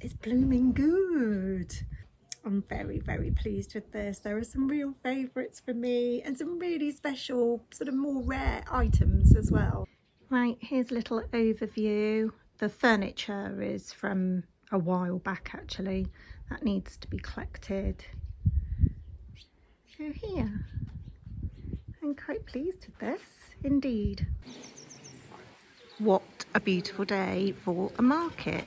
It's blooming good. I'm very pleased with this. There are some real favourites for me and some really special, sort of more rare items as well. Right, here's a little overview. The furniture is from a while back actually. That needs to be collected. So here, I'm quite pleased with this, indeed. What a beautiful day for a market.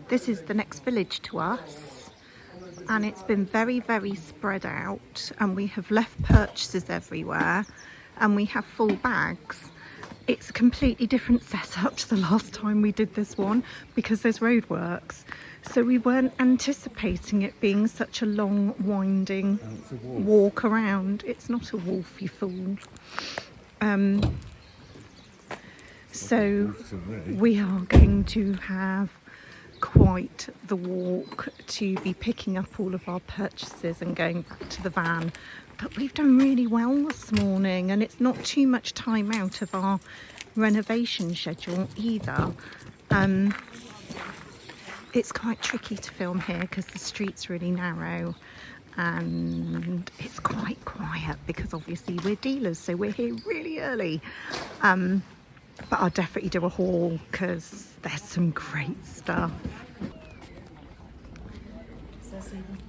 This is the next village to us, and it's been very spread out, and we have left purchases everywhere, and we have full bags. It's a completely different setup to the last time we did this one because there's roadworks, so we weren't anticipating it being such a long winding walk around. It's not a wolf, you fool. So we are going to have quite the walk to be picking up all of our purchases and going back to the van. But we've done really well this morning, and it's not too much time out of our renovation schedule either. It's quite tricky to film here because the street's really narrow and it's quite quiet because obviously we're dealers, so we're here really early. But I'll definitely do a haul because there's some great stuff.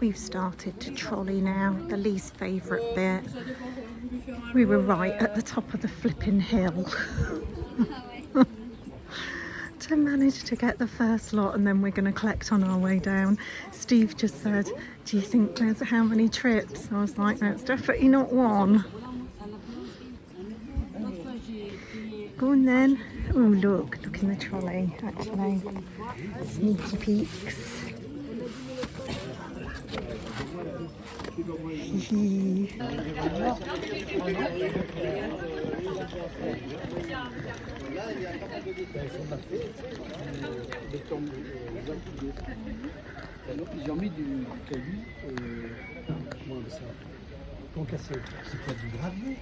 We've started to trolley now, the least favourite bit. We were right at the top of the flipping hill to manage to get the first lot, and then we're going to collect on our way down. Steve just said, do you think there's how many trips? I was like, no, it's definitely not one. Go on then. Oh look in the trolley actually. Sneaky peeks. Ils ont mis du caillou, comment ça, concassé. C'est pas du gravier.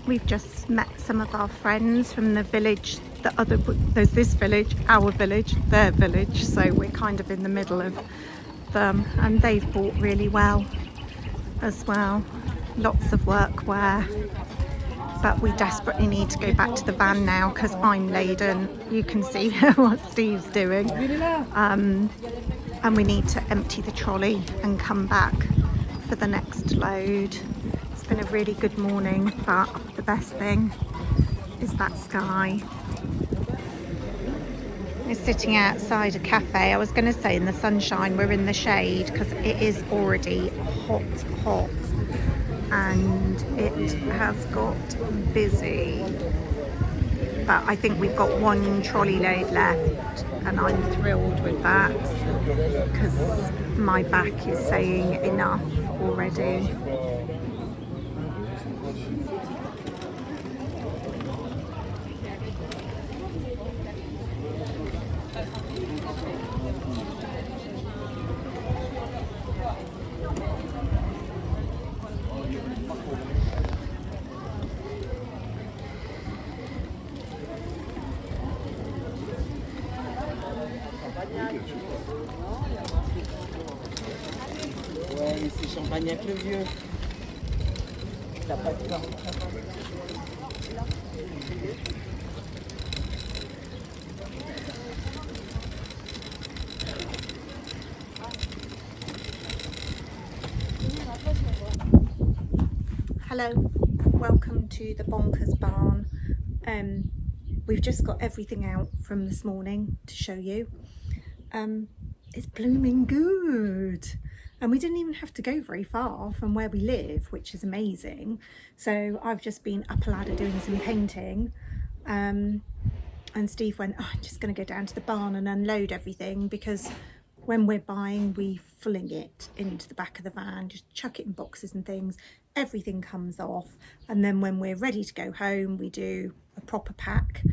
We've just met some of our friends from the village, there's this village, our village, their village, so we're kind of in the middle of them, and they've bought really well as well. Lots of workwear, but we desperately need to go back to the van now because I'm laden. You can see what Steve's doing, and we need to empty the trolley and come back for the next load. It's been a really good morning, but the best thing is that sky. We're sitting outside a cafe. I was going to say in the sunshine, we're in the shade because it is already hot and it has got busy. But I think we've got one trolley load left and I'm thrilled with that because my back is saying enough already. Ouais, mais c'est champagne avec le vieux. T'as pas de temps. Hello, welcome to the Bonkers barn. We've just got everything out from this morning to show you. It's blooming good. And we didn't even have to go very far from where we live, which is amazing. So I've just been up a ladder doing some painting. And Steve went, oh, I'm just going to go down to the barn and unload everything, because when we're buying, we're filling it into the back of the van, just chuck it in boxes and things. Everything comes off. And then when we're ready to go home, we do a proper pack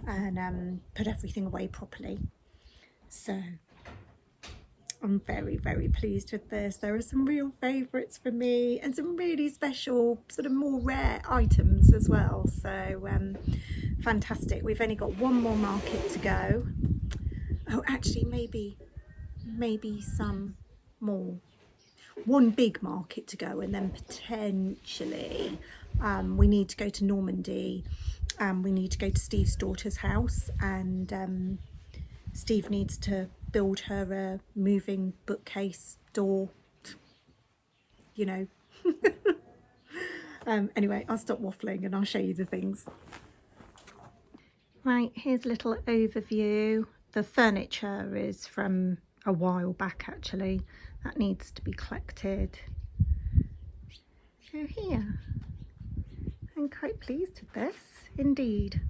and put everything away properly. So I'm very, very pleased with this. There are some real favourites for me and some really special, sort of more rare items as well. So fantastic. We've only got one more market to go. Oh, actually, maybe some more. One big market to go, and then potentially we need to go to Normandy. We need to go to Steve's daughter's house, and Steve needs to build her a moving bookcase door, you know. Anyway, I'll stop waffling and I'll show you the things. Right, here's a little overview. The furniture is from a while back, actually. That needs to be collected. So here, I'm quite pleased with this, indeed.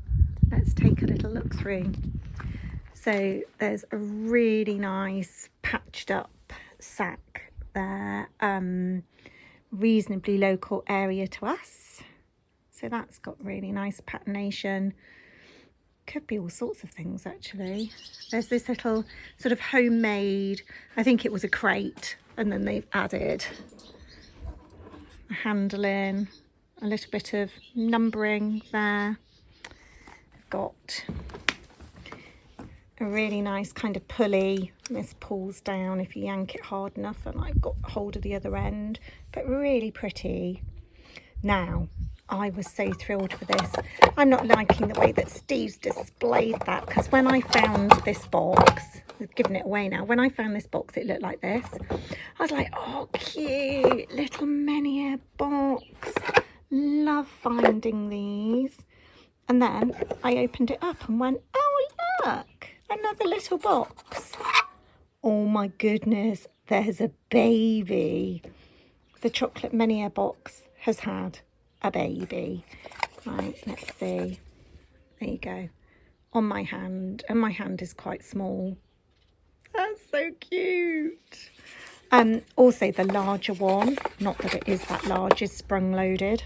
Let's take a little look through. So there's a really nice patched up sack there, reasonably local area to us. So that's got really nice patination. Could be all sorts of things, actually. There's this little sort of homemade, I think it was a crate, and then they've added a handle in, a little bit of numbering there. I've got a really nice kind of pulley. This pulls down if you yank it hard enough, and I've got hold of the other end, but really pretty. Now, I was so thrilled for this. I'm not liking the way that Steve's displayed that, because when I found this box, we've given it away now, when I found this box it looked like this. I was like, oh cute, little menhir box. Love finding these. And then I opened it up and went, oh look, another little box. Oh my goodness, there's a baby. The chocolate menhir box has had a baby. Right, let's see. There you go. On my hand, and my hand is quite small. That's so cute. Also the larger one, not that it is that large, is sprung loaded,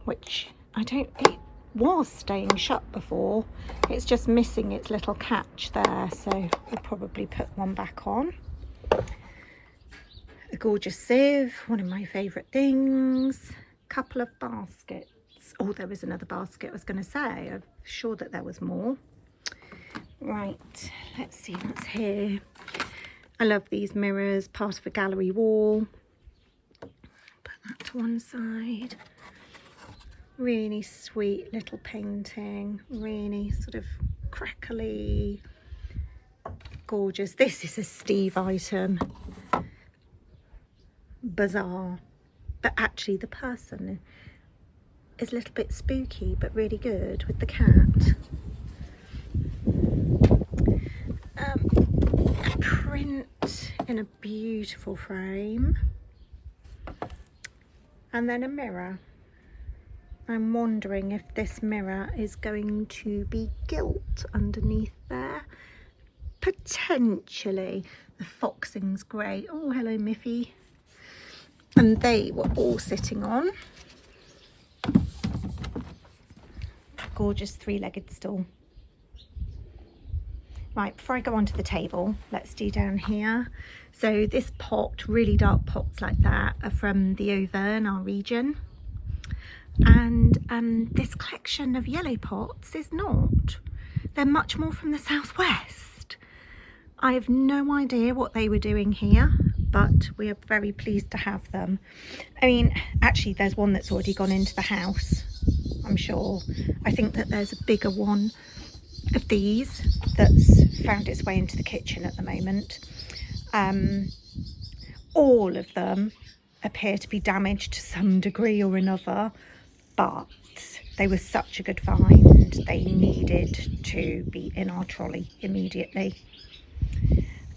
which it was staying shut before. It's just missing its little catch there, so we'll probably put one back on. A gorgeous sieve, one of my favourite things. Couple of baskets. Oh, there was another basket I was going to say. I'm sure that there was more. Right, let's see what's here. I love these mirrors, part of a gallery wall. Put that to one side. Really sweet little painting, really sort of crackly, gorgeous. This is a Steve item. Bizarre. But actually the person is a little bit spooky, but really good with the cat. A print in a beautiful frame. And then a mirror. I'm wondering if this mirror is going to be gilt underneath there. Potentially. The foxing's great. Oh, hello, Miffy. And they were all sitting on a gorgeous three-legged stool. Right, before I go onto the table, let's do down here. So this pot, really dark pots like that, are from the Auvergne, our region. And this collection of yellow pots is not. They're much more from the southwest. I have no idea what they were doing here, but we are very pleased to have them. I mean, actually there's one that's already gone into the house, I'm sure. I think that there's a bigger one of these that's found its way into the kitchen at the moment. All of them appear to be damaged to some degree or another, but they were such a good find, they needed to be in our trolley immediately.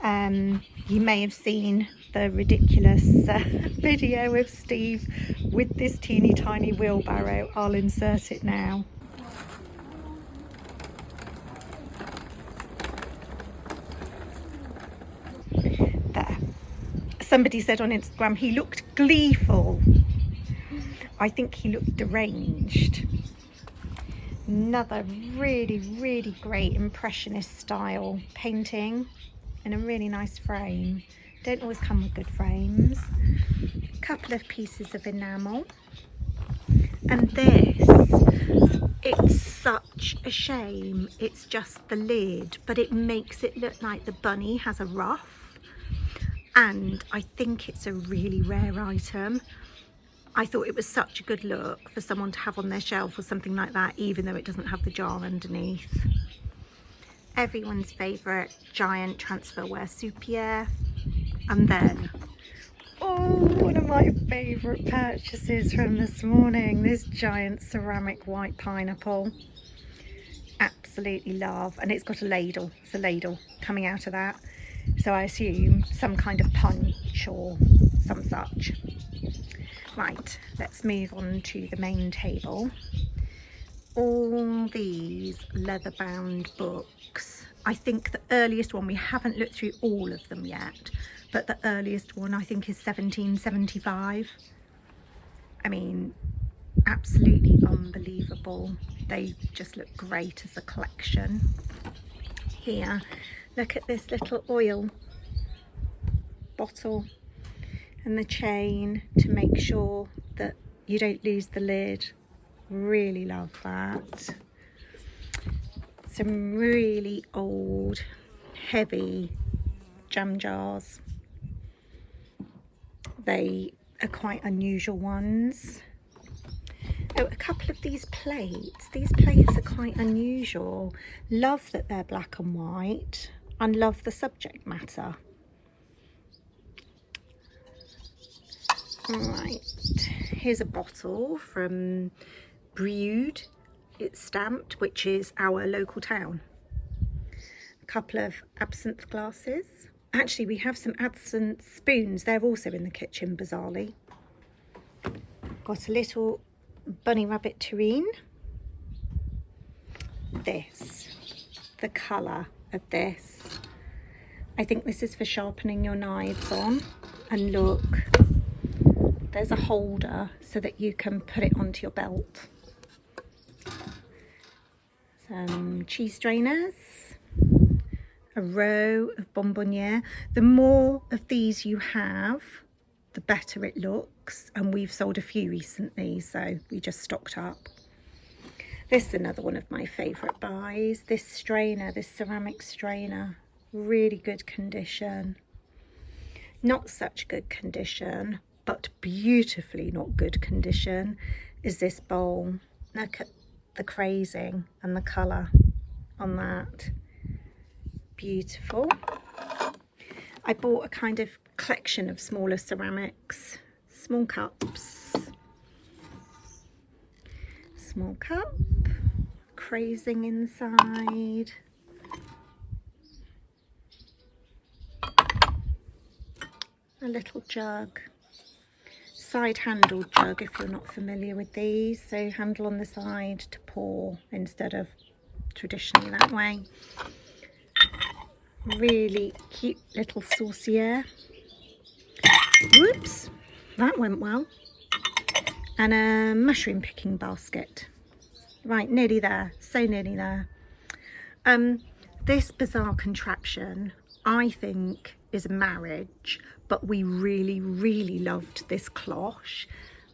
You may have seen the ridiculous video of Steve with this teeny tiny wheelbarrow. I'll insert it now. There. Somebody said on Instagram he looked gleeful. I think he looked deranged. Another really great impressionist style painting in a really nice frame. Don't always come with good frames. A couple of pieces of enamel. And this, it's such a shame. It's just the lid, but it makes it look like the bunny has a ruff. And I think it's a really rare item. I thought it was such a good look for someone to have on their shelf or something like that, even though it doesn't have the jar underneath. Everyone's favourite giant transferware soupière. And then, oh, one of my favourite purchases from this morning, this giant ceramic white pineapple. Absolutely love. And it's got a ladle. It's a ladle coming out of that. So I assume some kind of punch or some such. Right, let's move on to the main table. All these leather-bound books. I think the earliest one, we haven't looked through all of them yet, but the earliest one I think is 1775. I mean, absolutely unbelievable. They just look great as a collection. Here, look at this little oil bottle and the chain to make sure that you don't lose the lid. Really love that. Some really old, heavy jam jars. They are quite unusual ones. Oh, a couple of these plates. These plates are quite unusual. Love that they're black and white, and love the subject matter. Right, here's a bottle from Brewed. It's stamped, which is our local town. A couple of absinthe glasses. Actually, we have some absinthe spoons. They're also in the kitchen, bizarrely. Got a little bunny rabbit tureen. This, the colour of this. I think this is for sharpening your knives on. And look, there's a holder so that you can put it onto your belt. Some cheese strainers, a row of bonbonniere. The more of these you have, the better it looks, and we've sold a few recently, so we just stocked up. This is another one of my favourite buys. This strainer, this ceramic strainer, really good condition. Not such good condition, but beautifully not good condition, is this bowl. Look at the crazing and the colour on that. Beautiful. I bought a kind of collection of smaller ceramics, small cups. Small cup, crazing inside. A little jug. Side handled jug if you're not familiar with these, so handle on the side to pour instead of traditionally that way. Really cute little saucier. Whoops, that went well. And a mushroom picking basket. Right, nearly there, so nearly there. This bizarre contraption, I think, is a marriage, but we really loved this cloche.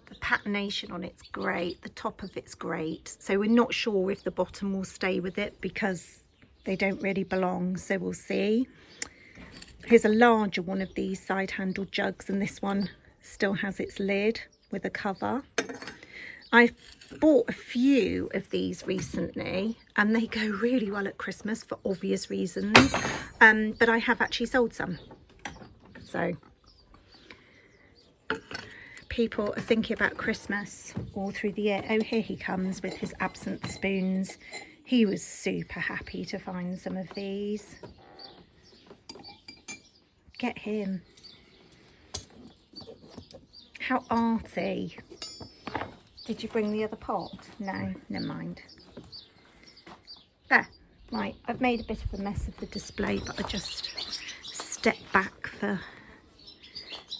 The patination on it's great, the top of it's great, so we're not sure if the bottom will stay with it because they don't really belong, so we'll see. Here's a larger one of these side handled jugs, and this one still has its lid with a cover. I've bought a few of these recently and they go really well at Christmas for obvious reasons, but I have actually sold some. So people are thinking about Christmas all through the year. Oh, here he comes with his absinthe spoons. He was super happy to find some of these. Get him. How arty. Did you bring the other pot? No, never mind. There. Right, I've made a bit of a mess of the display, but I just step back for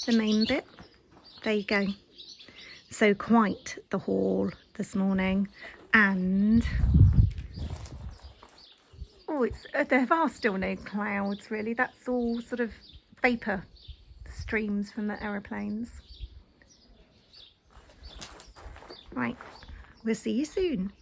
the main bit. There you go. So quite the haul this morning, and oh, there are still no clouds really. That's all sort of vapour streams from the aeroplanes. Right, we'll see you soon.